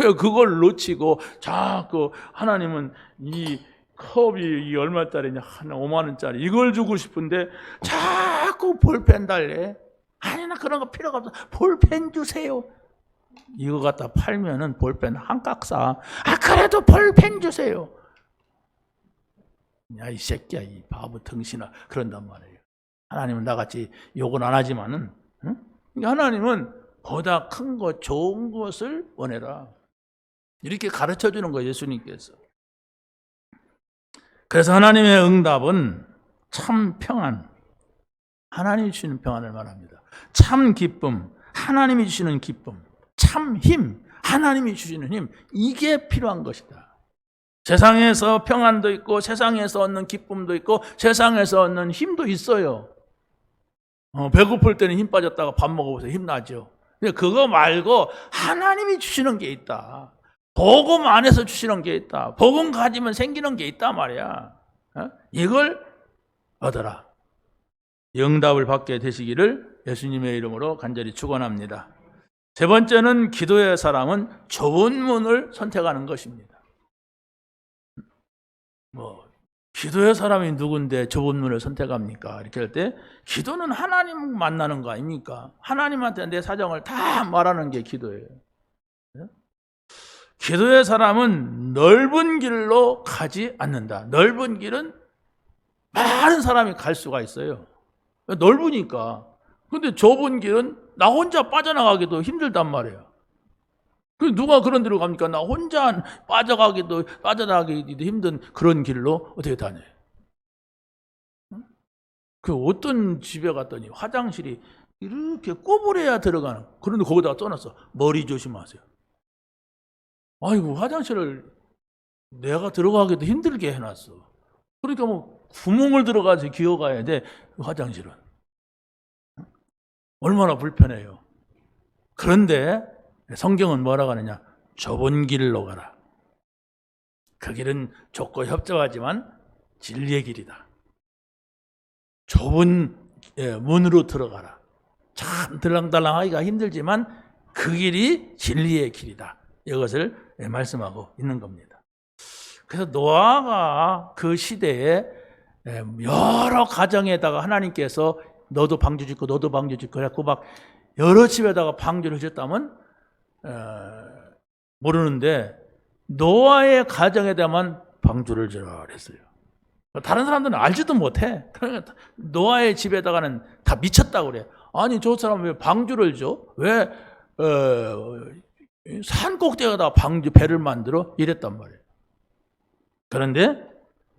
왜 그걸 놓치고 자꾸 하나님은 이 컵이 얼마짜리냐? 한 5만 원짜리 이걸 주고 싶은데 자꾸 볼펜 달래. 아니 나 그런 거 필요가 없어. 볼펜 주세요. 이거 갖다 팔면은 볼펜 한 값 싸. 그래도 볼펜 주세요. 야 이 새끼야 이 바보 등신아 그런단 말이에요. 하나님은 나같이 욕은 안 하지만은 하나님은 보다 큰 것 좋은 것을 원해라. 이렇게 가르쳐 주는 거예요 예수님께서. 그래서 하나님의 응답은 참 평안, 하나님이 주시는 평안을 말합니다. 참 기쁨, 하나님이 주시는 기쁨, 참 힘, 하나님이 주시는 힘, 이게 필요한 것이다. 세상에서 평안도 있고 세상에서 얻는 기쁨도 있고 세상에서 얻는 힘도 있어요. 배고플 때는 힘 빠졌다가 밥 먹어보세요. 힘나죠. 근데 그거 말고 하나님이 주시는 게 있다. 복음 안에서 주시는 게 있다. 복음 가지면 생기는 게 있단 말이야. 이걸 얻어라. 응답을 받게 되시기를 예수님의 이름으로 간절히 축원합니다. 세 번째는 기도의 사람은 좁은 문을 선택하는 것입니다. 기도의 사람이 누군데 좁은 문을 선택합니까? 이렇게 할 때 기도는 하나님 만나는 거 아닙니까? 하나님한테 내 사정을 다 말하는 게 기도예요. 기도의 사람은 넓은 길로 가지 않는다. 넓은 길은 많은 사람이 갈 수가 있어요. 넓으니까. 근데 좁은 길은 나 혼자 빠져나가기도 힘들단 말이에요. 누가 그런 데로 갑니까? 나 혼자 빠져나가기도 힘든 그런 길로 어떻게 다녀요? 그 어떤 집에 갔더니 화장실이 이렇게 꼬부려야 들어가는, 그런데 거기다가 써놨어. 머리 조심하세요. 아이고, 화장실을 내가 들어가기도 힘들게 해놨어. 그러니까 뭐 구멍을 들어가서 기어가야 돼, 화장실은. 얼마나 불편해요. 그런데 성경은 뭐라고 하느냐? 좁은 길로 가라. 그 길은 좁고 협착하지만 진리의 길이다. 좁은 문으로 들어가라. 참 들랑달랑하기가 힘들지만 그 길이 진리의 길이다. 이것을 말씀하고 있는 겁니다. 그래서 노아가 그 시대에 여러 가정에다가 하나님께서 너도 방주 짓고 너도 방주 짓고 그래갖고 막 여러 집에다가 방주를 하셨다면 모르는데 노아의 가정에다만 방주를 지으라 그랬어요. 다른 사람들은 알지도 못해. 그러니까 노아의 집에다가는 다 미쳤다고 그래. 아니, 저 사람은 왜 방주를 줘? 왜 산 꼭대기에다가 방주 배를 만들어? 이랬단 말이에요. 그런데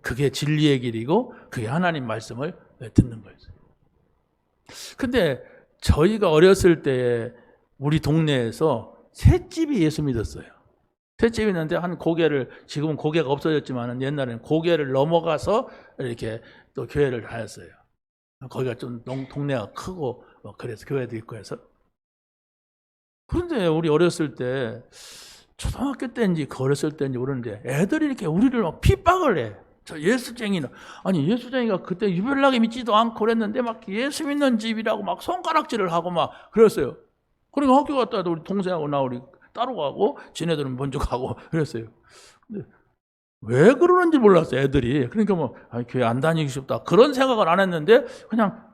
그게 진리의 길이고 그게 하나님 말씀을 듣는 거예요. 근데 저희가 어렸을 때 우리 동네에서 셋집이 예수 믿었어요. 셋집이 있는데 한 고개를, 지금은 고개가 없어졌지만 옛날에는 고개를 넘어가서 이렇게 또 교회를 다녔어요. 거기가 좀 동네가 크고 그래서 교회도 있고 해서. 그런데 우리 어렸을 때 초등학교 때인지 어렸을 때인지 모르는데 애들이 이렇게 우리를 막 핍박을 해. 저 예수쟁이는, 아니 예수쟁이가 그때 유별나게 믿지도 않고 그랬는데 막 예수 믿는 집이라고 막 손가락질을 하고 막 그랬어요. 그러니까 학교 갔다 와도 우리 동생하고 나 우리 따로 가고 지네들은 먼저 가고 그랬어요. 근데 왜 그러는지 몰랐어요, 애들이. 그러니까 뭐 교회 안 다니기 싶다 그런 생각을 안 했는데 그냥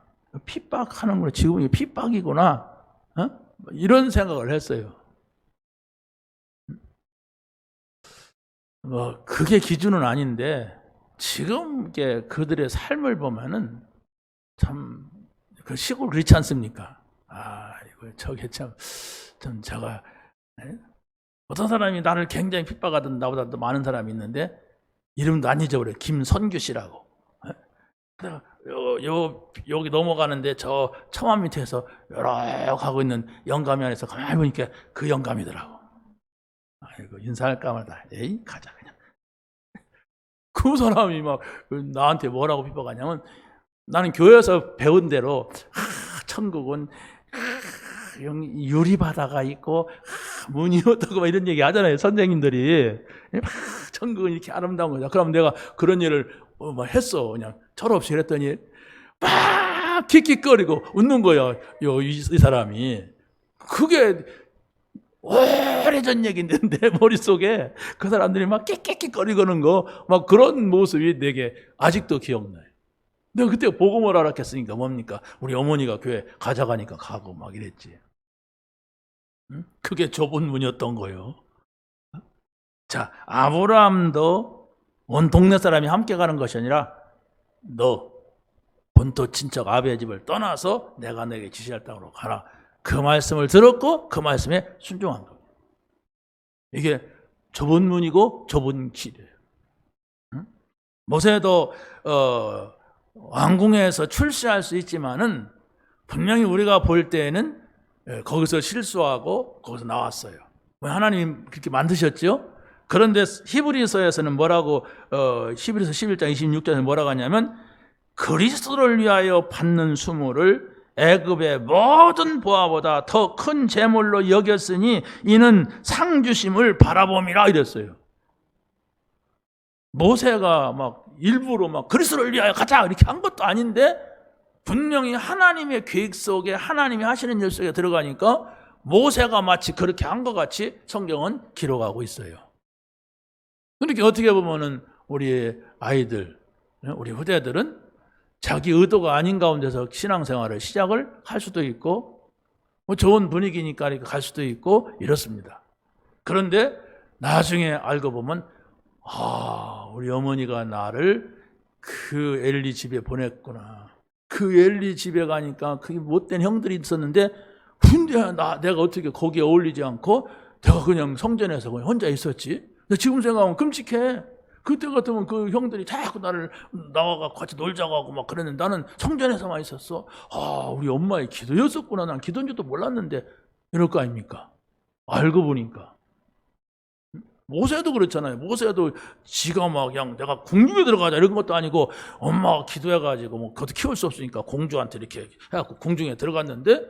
핍박하는 거는 지금 이게 핍박이구나, 이런 생각을 했어요. 뭐 그게 기준은 아닌데 지금 그들의 삶을 보면은 참 그 시골 그렇지 않습니까? 이거 저게 참 제가 어떤 사람이 나를 굉장히 핍박하던 나보다 더 많은 사람이 있는데 이름도 안 잊어버려. 김선규 씨라고. 여기 넘어가는데 저 처마 밑에서 요렇게 하고 있는 영감이 안에서 가만히 보니까 그 영감이더라고. 아이고, 인사할까 말다. 에이, 가자 그냥. 그 사람이 막 나한테 뭐라고 핍박하냐면, 나는 교회에서 배운 대로 천국은 유리바다가 있고 문이 어떻고 막 이런 얘기 하잖아요, 선생님들이. 천국은 이렇게 아름다운 거죠. 그럼 내가 그런 일을 했어. 그냥 철없이 그랬더니 막 킥킥거리고 웃는 거야, 이 사람이. 그게 오래전 얘기인데 내 머릿속에 그 사람들이 막 끽끽거리는 거, 막 그런 모습이 내게 아직도 기억나요. 내가 그때 복음을 알았겠으니까 뭡니까? 우리 어머니가 교회 가져가니까 가고 막 이랬지. 그게 좁은 문이었던 거예요. 자, 아브라함도 온 동네 사람이 함께 가는 것이 아니라 너 본토 친척 아비의 집을 떠나서 내가 너에게 지시할 땅으로 가라. 그 말씀을 들었고 그 말씀에 순종한 겁니다. 이게 좁은 문이고 좁은 길이에요. 모세도 왕궁에서 출세할 수 있지만은 분명히 우리가 볼 때에는 거기서 실수하고 거기서 나왔어요. 하나님 그렇게 만드셨죠? 그런데 히브리서에서는 뭐라고, 히브리서 11장 26절에 뭐라고 하냐면, 그리스도를 위하여 받는 수모를 애굽의 모든 보화보다 더 큰 재물로 여겼으니 이는 상 주심을 바라봄이라 이랬어요. 모세가 막 일부러 막 그리스도를 위하여 가자 이렇게 한 것도 아닌데 분명히 하나님의 계획 속에 하나님이 하시는 일 속에 들어가니까 모세가 마치 그렇게 한 것 같이 성경은 기록하고 있어요. 그러니까 어떻게 보면은 우리 아이들, 우리 후대들은 자기 의도가 아닌 가운데서 신앙생활을 시작을 할 수도 있고, 뭐 좋은 분위기니까 갈 수도 있고 이렇습니다. 그런데 나중에 알고 보면 우리 어머니가 나를 그 엘리 집에 보냈구나. 그 엘리 집에 가니까 그 못된 형들이 있었는데 근데 내가 어떻게 거기에 어울리지 않고 내가 그냥 성전에서 그냥 혼자 있었지. 근데 지금 생각하면 끔찍해. 그때 같으면 그 형들이 자꾸 나를 나와가 같이 놀자고 하고 막 그랬는데 나는 성전에서만 있었어. 우리 엄마의 기도였었구나. 난 기도인 줄도 몰랐는데 이럴 거 아닙니까? 알고 보니까. 모세도 그렇잖아요. 모세도 지가 막 그냥 내가 궁중에 들어가자 이런 것도 아니고 엄마가 기도해가지고 뭐 그것도 키울 수 없으니까 공주한테 이렇게 해갖고 궁중에 들어갔는데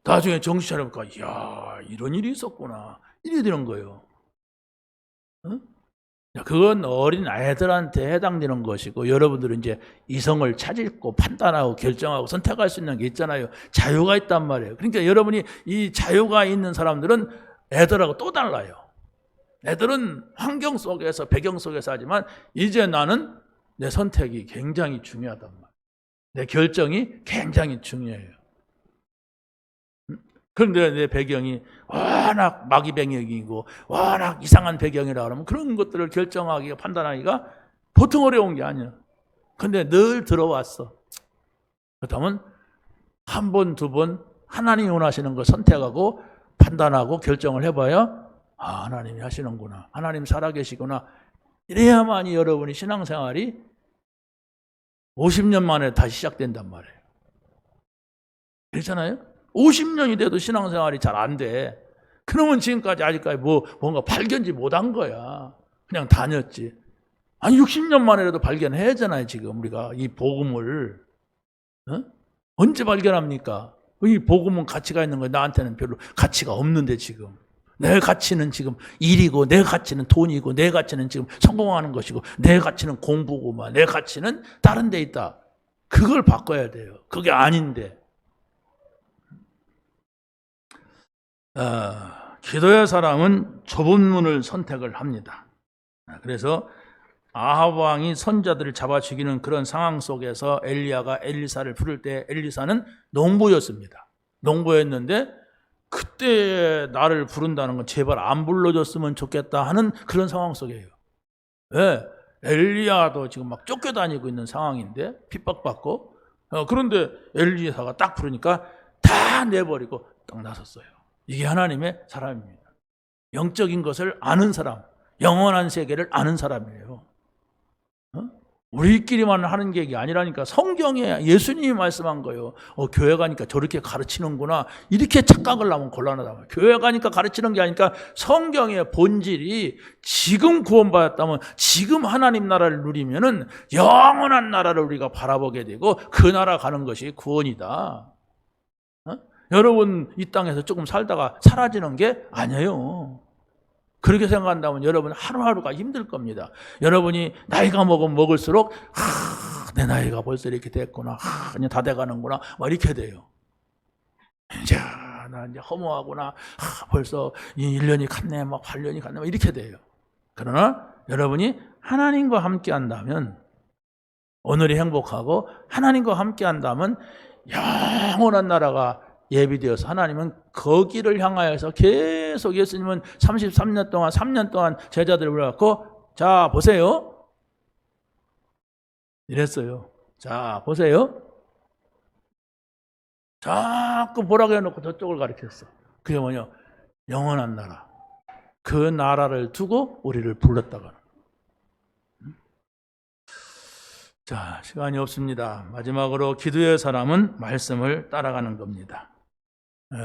나중에 정신 차려보니까 이야 이런 일이 있었구나. 이래 되는 거예요. 응? 그건 어린 아이들한테 해당되는 것이고 여러분들은 이제 이성을 차지고 판단하고 결정하고 선택할 수 있는 게 있잖아요. 자유가 있단 말이에요. 그러니까 여러분이 이 자유가 있는 사람들은 애들하고 또 달라요. 애들은 환경 속에서 배경 속에서 하지만 이제 나는 내 선택이 굉장히 중요하단 말이에요. 내 결정이 굉장히 중요해요. 그런데 내 배경이 워낙 마귀배경이고 워낙 이상한 배경이라 그러면 그런 것들을 결정하기가 판단하기가 보통 어려운 게 아니야. 근데 늘 들어왔어. 그렇다면 한 번, 두 번 하나님이 원하시는 걸 선택하고 판단하고 결정을 해봐야 하나님이 하시는구나. 하나님 살아계시구나. 이래야만이 여러분이 신앙생활이 50년 만에 다시 시작된단 말이에요. 그렇잖아요? 50년이 돼도 신앙생활이 잘 안 돼. 그러면 지금까지 아직까지 뭔가 발견지 못한 거야. 그냥 다녔지. 아니 60년 만에라도 발견해야 하잖아요. 지금 우리가 이 복음을. 언제 발견합니까? 이 복음은 가치가 있는 거야. 나한테는 별로 가치가 없는데 지금. 내 가치는 지금 일이고 내 가치는 돈이고 내 가치는 지금 성공하는 것이고 내 가치는 공부고 내 가치는 다른 데 있다. 그걸 바꿔야 돼요. 그게 아닌데. 기도의 사람은 좁은 문을 선택을 합니다. 그래서 아합 왕이 선자들을 잡아 죽이는 그런 상황 속에서 엘리야가 엘리사를 부를 때 엘리사는 농부였습니다. 농부였는데 그때 나를 부른다는 건 제발 안 불러줬으면 좋겠다 하는 그런 상황 속이에요. 왜? 엘리야도 지금 막 쫓겨다니고 있는 상황인데 핍박받고 그런데 엘리사가 딱 부르니까 다 내버리고 딱 나섰어요. 이게 하나님의 사람입니다. 영적인 것을 아는 사람, 영원한 세계를 아는 사람이에요. 우리끼리만 하는 게 아니라니까. 성경에 예수님이 말씀한 거예요. 교회 가니까 저렇게 가르치는구나. 이렇게 착각을 하면 곤란하다. 교회 가니까 가르치는 게 아니니까 성경의 본질이 지금 구원받았다면 지금 하나님 나라를 누리면은 영원한 나라를 우리가 바라보게 되고 그 나라 가는 것이 구원이다. 여러분 이 땅에서 조금 살다가 사라지는 게 아니에요. 그렇게 생각한다면 여러분 하루하루가 힘들 겁니다. 여러분이 나이가 먹을수록 내 나이가 벌써 이렇게 됐구나. 이제 다 돼가는구나. 막 이렇게 돼요. 이제 나 이제 허무하구나. 벌써 1년이 갔네. 막 8년이 갔네. 막 이렇게 돼요. 그러나 여러분이 하나님과 함께 한다면 오늘이 행복하고 하나님과 함께 한다면 영원한 나라가 예비되어서 하나님은 거기를 향하여서 계속 예수님은 33년 동안 3년 동안 제자들을 불러갖고 자 보세요 이랬어요. 자 보세요. 자꾸 보라고 해놓고 저쪽을 가르쳤어. 그게 뭐냐? 영원한 나라. 그 나라를 두고 우리를 불렀다가. 자, 시간이 없습니다. 마지막으로 기도의 사람은 말씀을 따라가는 겁니다.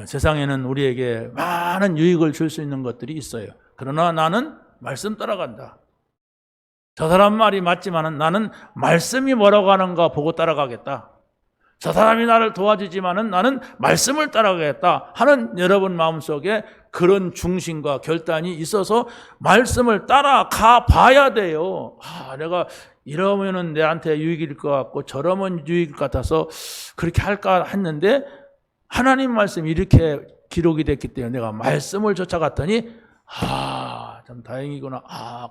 세상에는 우리에게 많은 유익을 줄 수 있는 것들이 있어요. 그러나 나는 말씀 따라간다. 저 사람 말이 맞지만 나는 말씀이 뭐라고 하는가 보고 따라가겠다. 저 사람이 나를 도와주지만 나는 말씀을 따라가겠다 하는 여러분 마음속에 그런 중심과 결단이 있어서 말씀을 따라가 봐야 돼요. 내가 이러면은 내한테 유익일 것 같고 저러면 유익일 것 같아서 그렇게 할까 했는데 하나님 말씀이 이렇게 기록이 됐기 때문에 내가 말씀을 쫓아갔더니 참 다행이구나.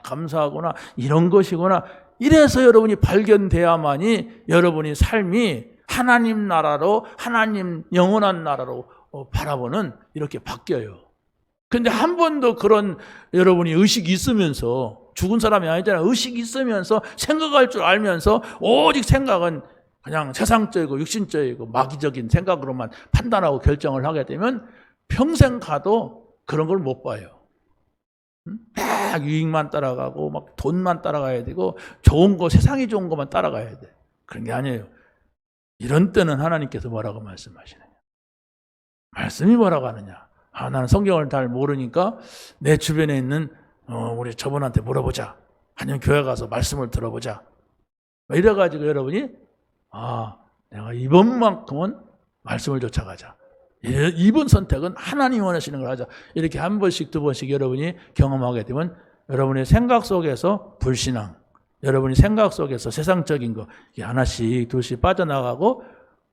감사하구나. 이런 것이구나. 이래서 여러분이 발견돼야만이 여러분이 삶이 하나님 나라로 하나님 영원한 나라로 바라보는 이렇게 바뀌어요. 근데 한 번도 그런 여러분이 의식이 있으면서, 죽은 사람이 아니잖아요. 의식이 있으면서 생각할 줄 알면서 오직 생각은 그냥 세상적이고 육신적이고 마귀적인 생각으로만 판단하고 결정을 하게 되면 평생 가도 그런 걸 못 봐요. 막 유익만 따라가고 막 돈만 따라가야 되고 좋은 거, 세상이 좋은 것만 따라가야 돼. 그런 게 아니에요. 이런 때는 하나님께서 뭐라고 말씀하시느냐. 말씀이 뭐라고 하느냐. 나는 성경을 잘 모르니까 내 주변에 있는 우리 저분한테 물어보자. 아니면 교회 가서 말씀을 들어보자. 이래가지고 여러분이 내가 이번만큼은 말씀을 쫓아가자. 이번 선택은 하나님이 원하시는 걸 하자. 이렇게 한 번씩 두 번씩 여러분이 경험하게 되면 여러분의 생각 속에서 불신앙, 여러분이 생각 속에서 세상적인 거 하나씩 둘씩 빠져나가고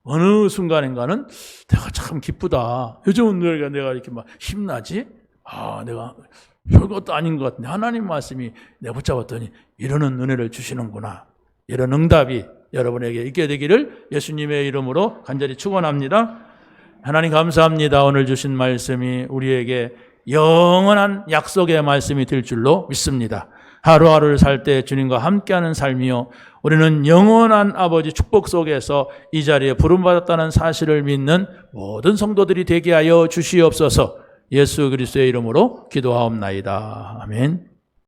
어느 순간인가는 내가 참 기쁘다. 요즘은 내가 이렇게 막 힘나지? 내가 별것도 아닌 것 같은데 하나님 말씀이 내가 붙잡았더니 이러는 은혜를 주시는구나. 이런 응답이 여러분에게 있게 되기를 예수님의 이름으로 간절히 축원합니다. 하나님 감사합니다. 오늘 주신 말씀이 우리에게 영원한 약속의 말씀이 될 줄로 믿습니다. 하루하루를 살 때 주님과 함께하는 삶이요, 우리는 영원한 아버지 축복 속에서 이 자리에 부름받았다는 사실을 믿는 모든 성도들이 되게 하여 주시옵소서. 예수 그리스도의 이름으로 기도하옵나이다. 아멘.